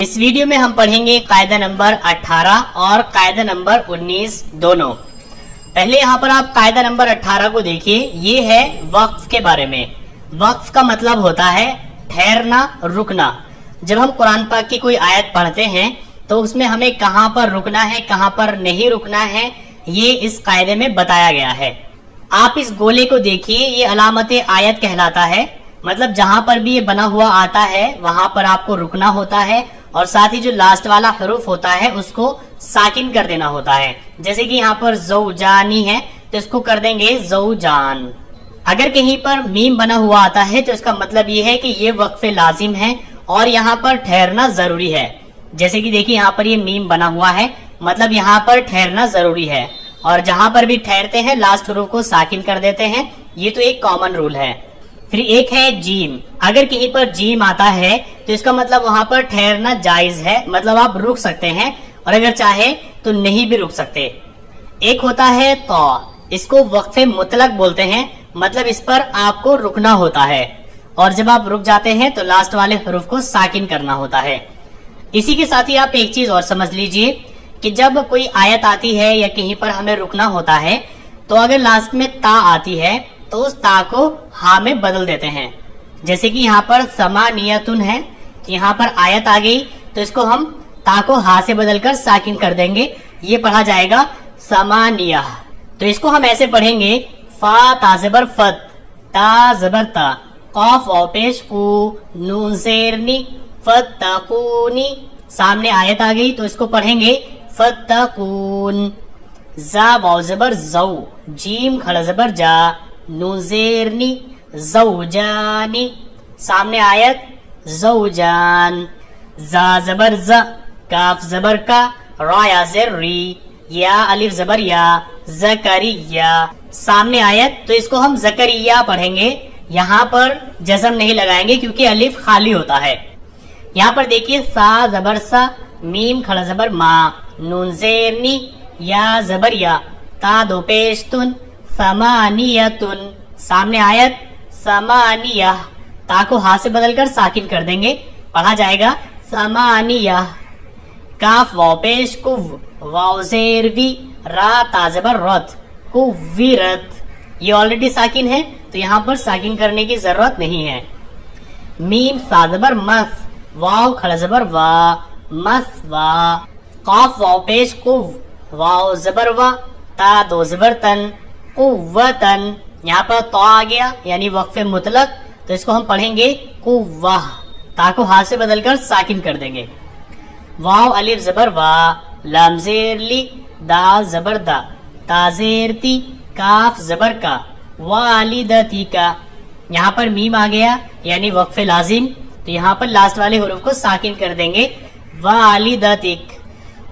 इस वीडियो में हम पढ़ेंगे कायदा नंबर 18 और कायदा नंबर 19 दोनों। पहले यहाँ पर आप कायदा नंबर 18 को देखिए। ये है वक्फ के बारे में। वक्फ का मतलब होता है ठहरना, रुकना। जब हम कुरान पाक की कोई आयत पढ़ते हैं तो उसमें हमें कहाँ पर रुकना है, कहाँ पर नहीं रुकना है, ये इस कायदे में बताया गया है। आप इस गोले को देखिए, ये अलामत आयत कहलाता है। मतलब जहां पर भी ये बना हुआ आता है वहां पर आपको रुकना होता है और साथ ही जो लास्ट वाला हरूफ होता है उसको साकिन कर देना होता है। जैसे कि यहाँ पर ज़ौजानी है तो इसको कर देंगे ज़ौजान। अगर कहीं पर मीम बना हुआ आता है तो इसका मतलब ये है कि ये वक्फ लाजिम है और यहाँ पर ठहरना जरूरी है। जैसे कि देखिए यहाँ पर ये मीम बना हुआ है, मतलब यहाँ पर ठहरना जरूरी है। और जहां पर भी ठहरते हैं लास्ट हरूफ को साकिन कर देते हैं। ये तो एक कॉमन रूल है। फिर एक है जीम। अगर कहीं पर जीम आता है तो इसका मतलब वहां पर ठहरना जायज है, मतलब आप रुक सकते हैं और अगर चाहे तो नहीं भी रुक सकते। एक होता है तो, इसको वक्फे मुतलक बोलते हैं, मतलब इस पर आपको रुकना होता है और जब आप रुक जाते हैं तो लास्ट वाले हरूफ को साकिन करना होता है। इसी के साथ ही आप एक चीज और समझ लीजिए कि जब कोई आयत आती है या कहीं पर हमें रुकना होता है तो अगर लास्ट में ता आती है तो उस ता को हा में बदल देते हैं। जैसे कि यहाँ पर समानियतुन है, यहाँ पर आयत आ गई तो इसको हम ता को हा से बदलकर साकिन कर देंगे। ये पढ़ा जाएगा समानिया। तो इसको हम ऐसे पढ़ेंगे फा ता ज़बर फत, ता ज़बर ता, कॉफ वाव पेश कू, नून ज़ेर नी, फत्तकूनी। सामने आयत आ गई तो इसको पढ़ेंगे फत्तकून। जा वाव ज़बर ज़ौ, जीम खड़ा ज़बर जा, नून ज़ेर नी, ज़ौजानी। सामने आयत ज़ौजान। जा ज़बर ज़, काफ ज़बर का, रा या ज़ेर री, या अलिफ ज़बर या, ज़करिया। सामने आयत तो इसको हम ज़करिया पढ़ेंगे। यहाँ पर जज़म नहीं लगाएंगे क्योंकि अलिफ खाली होता है। यहाँ पर देखिए सा ज़बर सा, मीम खड़ा ज़बर मा, नून ज़ेर नी, या ज़बर या, ता दो पेश तुन, समानियतुन। सामने आयत समानिया। ता को हा से बदलकर साकिन कर देंगे, पढ़ा जाएगा समानिया। काफ वाव पेश कुव, वाव ज़ेर वी, रा ता ज़बर रत, कुव्विरत। ये ऑलरेडी साकिन है तो यहाँ पर साकिन करने की जरूरत नहीं है। मीम सा ज़बर मस, वाव खड़ा ज़बर वा, मसवा। काफ वाव पेश कुव, वाव ज़बर वा, ता दो ज़बर तन, कुव्वतन। यहाँ पर तो आ गया यानी वक्फे मुतलक, तो इसको हम पढ़ेंगे कुव्वाह। ता को हाथ से बदलकर साकिन कर देंगे। वाव अलिफ ज़बर वा, लाम ज़ेर ली, दाल ज़बर दा, ता ज़ेर ती, काफ ज़बर का, वालिदती का। यहाँ पर मीम आ गया यानी वक्फे लाजिम, तो यहाँ पर लास्ट वाले हरूफ को साकिन कर देंगे वालिदतिक।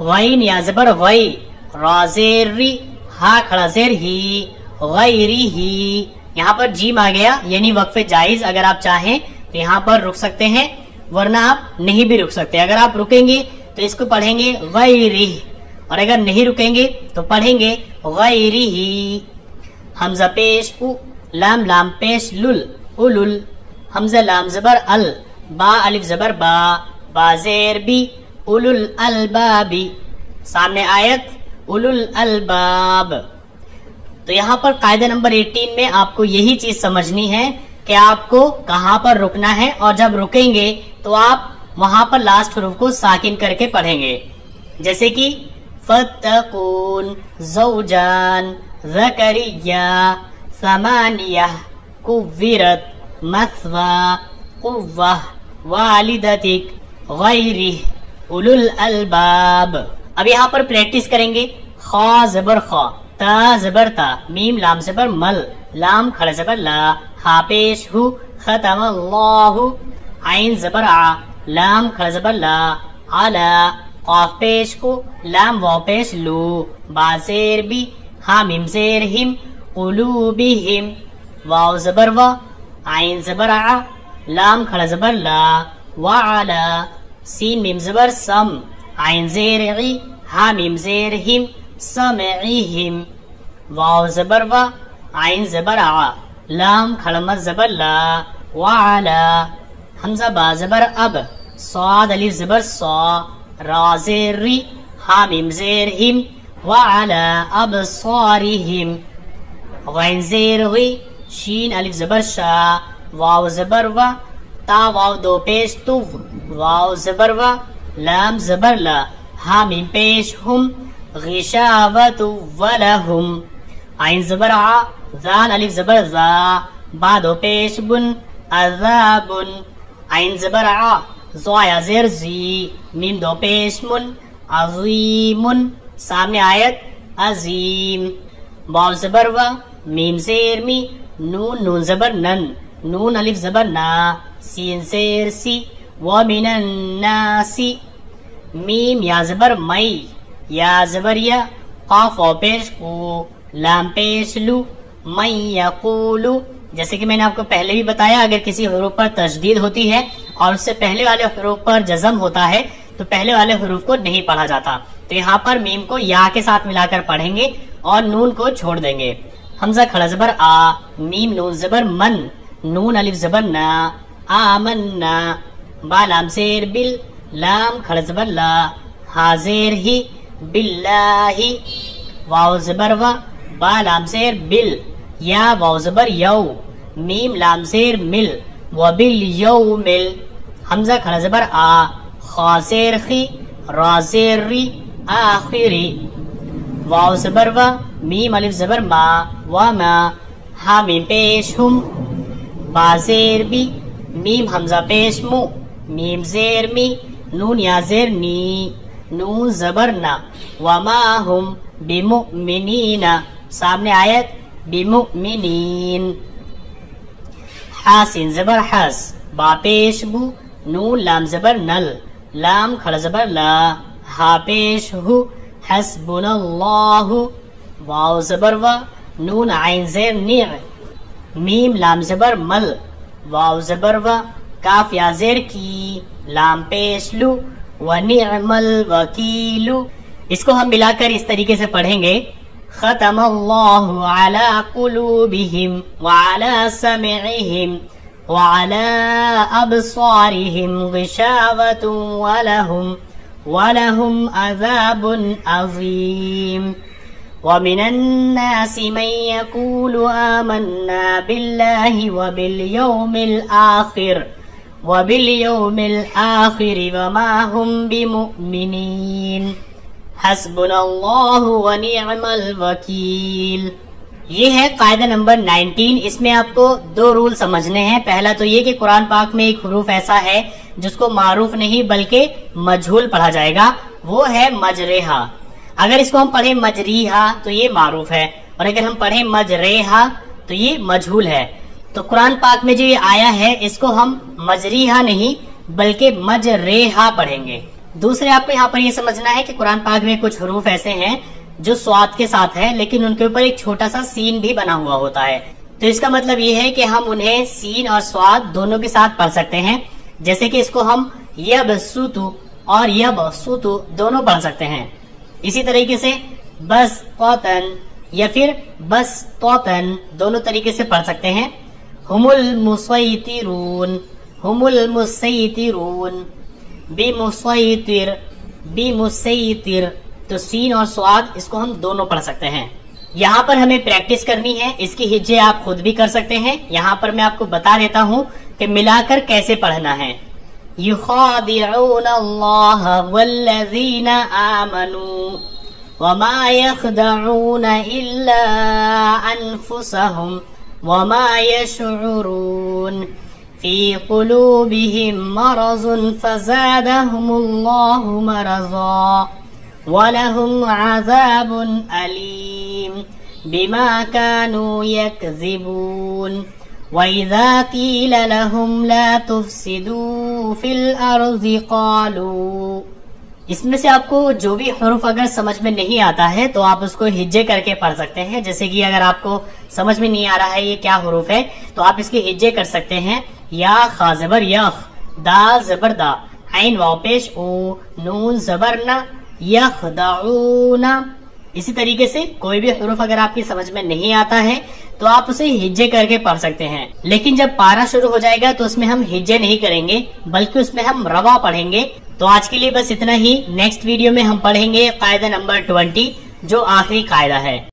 गैन या ज़बर गई, रा ज़ेर री, हा खड़ा ज़ेर ही, गैरी ही। यहाँ पर जीम आ गया यानी वक्फे जायज। अगर आप चाहें तो यहाँ पर रुक सकते हैं वरना आप नहीं भी रुक सकते। अगर आप रुकेंगे तो इसको पढ़ेंगे गैरी और अगर नहीं रुकेंगे तो पढ़ेंगे गैरी ही। हमजा पेश उ, लाम लाम पेश लुल, उलुल। हमजा लाम ज़बर अल, बा अलिफ ज़बर बा, बा ज़ेर बी, उलुल अलबाबी। सामने आयत उलुल अलबाब। तो यहाँ पर कायदा नंबर 18 में आपको यही चीज समझनी है कि आपको कहाँ पर रुकना है और जब रुकेंगे तो आप वहां पर लास्ट हरूफ को साकिन करके पढ़ेंगे। जैसे कि फत्तकून, ज़ौजान, ज़करिया, समानिया, कुव्विरत, मसवा, कुव्वाह, वालिदतिक, गैरी, उलुल अलबाब। अब यहाँ पर प्रैक्टिस करेंगे। खा ज़बर खा, ता ज़बर ता, मीम लाम ज़बर मल, लाम खड़ा ज़बर ला, हा पेश हु, खतम अल्लाहु, आइन ज़बर आ, लाम खड़ा ज़बर ला, आला, काफ पेश को, लाम वाव पेश लू, बा ज़ेर बी, हा मीम ज़ेर हिम, कुलूबिहिम। वाव ज़बर वा, आइन ज़बर आ, लाम खड़ा ज़बर ला, वाला, सीन मीम ज़बर सम, आइन ज़ेर ई, हा मीम ज़ेर हिम, समईहिम। वाव ज़बर वा, आइन ज़बर आ, लाम खड़ा मद ज़बर ला, वाला। हमजा बा ज़बर अब, صاد الف زبر صا را زیر ری ہا میم زیر ہم وعلى ابصارهم غین زیر غی شین الف زبر شا واو زبر و تا واو دو پیش تو واو زبر و لام زبر لا ہا میم پیش ہم غشاوت ولہم عین زبر ع ذال الف زبر ذا با دو پیش بن عذاب عین زبر ع زویا زیر زی میم دو پیش من عظیم سامنے آیت عظیم واو زبر و میم زیر می نون نون زبر نن نون الف زبر نا سین زیر سی ومن الناس میم یا زبر مئی یا زبر یا قاف و پیش کو لام پیش لو من یقولو جیسے کہ میں نے آپ کو پہلے بھی بتایا اگر کسی حروف پر تشدید ہوتی ہے اور اس سے پہلے والے حروف پر جزم ہوتا ہے تو پہلے والے حروف کو نہیں پڑھا جاتا، تو یہاں پر میم کو یا کے ساتھ ملا کر پڑھیں گے اور نون کو چھوڑ دیں گے۔ حمزہ کھڑا زبر آ میم نون زبر من نون الف زبر نا آمنا با لام زیر بل لام کھڑا زبر لا ہا زیر ہی باللہ واو زبر و با لام زیر بل یا واو زبر یو میم لام زیر مل و بل یو مل حمزہ کھڑا زبر آ خا زیر خی را زیر ری آخری واو زبر و میم الف زبر ما و ما ہا میم پیش ہم با زیر بی میم حمزہ پیش مو میم زیر می نون یا زیر نی نون زبر نا وما ہم بمؤمنین سامنے آیت بمؤمنین حاسین زبر حس با پیش بو نون لام زبر نل لام کھڑا زبر لا ہا پیش ہو حسبنا اللہ واو زبر و نون عین زیر نیع میم لام زبر مل واو زبر و کاف یا زیر کی لام پیش لو ونعم الوکیل اس کو ہم ملا کر اس طریقے سے پڑھیں گے ختم اللہ علی قلوبہم وعلی سمعہم وعلی ابصارہم غشاوۃ ولہم عذاب عظیم ومن الناس من يقول آمنا بالله وباليوم الآخر وما هم بمؤمنين حسبنا اللہ ونعم الوکیل۔ یہ ہے قاعدہ نمبر 19۔ اس میں آپ کو دو رول سمجھنے ہیں۔ پہلا تو یہ کہ قرآن پاک میں ایک حروف ایسا ہے جس کو معروف نہیں بلکہ مجہول پڑھا جائے گا، وہ ہے مجریہا۔ اگر اس کو ہم پڑھیں مجریہا تو یہ معروف ہے، اور اگر ہم پڑھیں مجریہا تو یہ مجہول ہے۔ تو قرآن پاک میں جو یہ آیا ہے اس کو ہم مجریہا نہیں بلکہ مجریہا پڑھیں گے۔ دوسرے آپ کو یہاں پر یہ سمجھنا ہے کہ قرآن پاک میں کچھ حروف ایسے ہیں جو سواد کے ساتھ ہے لیکن ان کے اوپر ایک چھوٹا سا سین بھی بنا ہوا ہوتا ہے، تو اس کا مطلب یہ ہے کہ ہم انہیں سین اور سواد دونوں کے ساتھ پڑھ سکتے ہیں، جیسے کہ اس کو ہم یبسطو اور یبسطو دونوں پڑھ سکتے ہیں۔ اسی طریقے سے بس قوتن یا پھر بس قوتن دونوں طریقے سے پڑھ سکتے ہیں۔ ہم المسیطرون ہم المسیطرون بمسیطر بمسیطر، تو سین اور سواد اس کو ہم دونوں پڑھ سکتے ہیں۔ یہاں پر ہمیں پریکٹس کرنی ہے، اس کی ہجے آپ خود بھی کر سکتے ہیں۔ یہاں پر میں آپ کو بتا دیتا ہوں کہ ملا کر کیسے پڑھنا ہے۔ یخادعون اللہ والذین آمنوا وما يخدعون الا انفسهم وما يشعرون في قلوبهم مرض فزادهم الله مرضا ولهم عذاب أليم بما كانوا يكذبون وإذا قيل لهم لا تفسدوا في الأرض قالوا۔ اس میں سے آپ کو جو بھی حروف اگر سمجھ میں نہیں آتا ہے تو آپ اس کو ہجے کر کے پڑھ سکتے ہیں، جیسے کہ اگر آپ کو سمجھ میں نہیں آ رہا ہے یہ کیا حروف ہے تو آپ اس کے ہجے کر سکتے ہیں۔ یا خا زبر یخ دا زبر دا عین واو پیش او نون زبر نا یخدعون इसी तरीके से कोई भी हरूफ अगर आपकी समझ में नहीं आता है तो आप उसे हिज्जे करके पढ़ सकते हैं, लेकिन जब पारा शुरू हो जाएगा तो उसमें हम हिज्जे नहीं करेंगे बल्कि उसमें हम रवा पढ़ेंगे। तो आज के लिए बस इतना ही। नेक्स्ट वीडियो में हम पढ़ेंगे कायदा नंबर 20 जो आखिरी कायदा है।